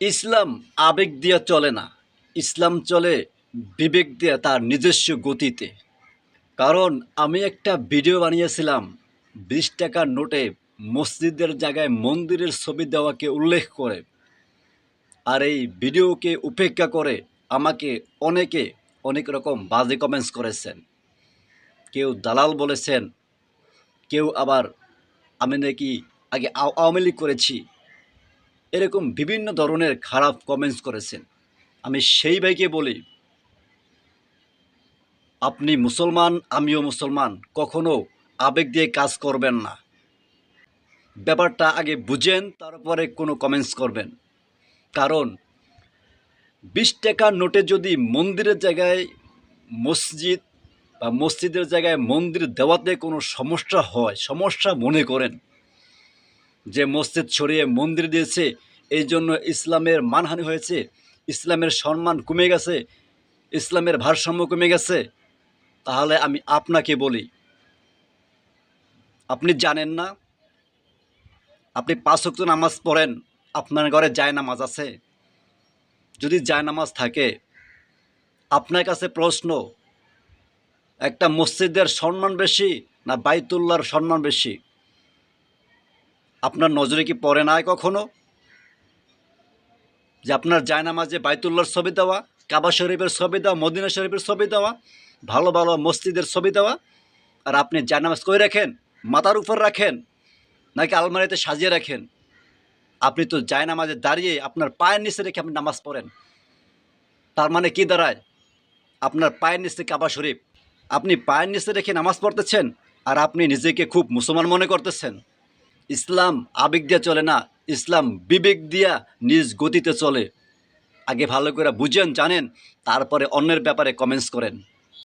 ইসলাম আবেগ দিয়ে চলে না। ইসলাম চলে বিবেক দিয়ে, তার নিজস্ব গতিতে। কারণ আমি একটা ভিডিও বানিয়েছিলাম 20 টাকার নোটে মসজিদের জায়গায় মন্দিরের ছবি দেওয়াকে উল্লেখ করে। আর এই ভিডিওকে উপেক্ষা করে আমাকে অনেকে অনেক রকম বাজে কমেন্টস করেছেন। কেউ দালাল বলেছেন, কেউ আবার আমি নাকি আগে আওয়ামী লীগ করেছি, এরকম বিভিন্ন ধরনের খারাপ কমেন্টস করেছেন। আমি সেই ভাইকে বলি, আপনি মুসলমান, আমিও মুসলমান, কখনো আবেগ দিয়ে কাজ করবেন না। ব্যাপারটা আগে বুঝেন, তারপরে কোনো কমেন্টস করবেন। কারণ 20 টাকার নোটে যদি মন্দিরের জায়গায় মসজিদ বা মসজিদের জায়গায় মন্দির দেওয়াতে কোনো সমস্যা হয়, সমস্যা মনে করেন যে মসজিদ সরিয়ে মন্দির দিয়েছে, এই জন্য ইসলামের মানহানি হয়েছে, ইসলামের সম্মান কমে গেছে, ইসলামের ভারসাম্য কমে গেছে, তাহলে আমি আপনাকে বলি, আপনি জানেন না? আপনি 5 ওয়াক্ত নামাজ পড়েন, আপনার ঘরে জায়নামাজ আছে? যদি জায়নামাজ থাকে, আপনার কাছে প্রশ্ন, একটা মসজিদের সম্মান বেশি না বাইতুল্লাহর সম্মান বেশি? আপনার নজরে কি পড়ে নাই কখনো যে আপনার জায়নামাজে বাইতুল্লাহর ছবি দেওয়া, কাবা শরীফের ছবি দেওয়া, মদিনা শরীফের ছবি দেওয়া, ভালো ভালো মসজিদের ছবি দেওয়া? আর আপনি জায়নামাজ কই রাখেন? মাথার উপর রাখেন নাকি আলমারিতে সাজিয়ে রাখেন? আপনি তো জায়নামাজে দাঁড়িয়ে আপনার পায়ের নিচে রেখে আপনি নামাজ পড়েন। তার মানে কি দাঁড়ায়? আপনার পায়ের নিচে কাবা শরীফ, আপনি পায়ের নিচে রেখে নামাজ পড়তেছেন, আর আপনি নিজেকে খুব মুসলমান মনে করতেছেন। ইসলাম আবেগ দিয়ে চলে না, ইসলাম বিবেক দিয়া নিজ গতিতে চলে। আগে ভালো করে বুঝেন, জানেন, তারপরে অন্যের ব্যাপারে কমেন্টস করেন।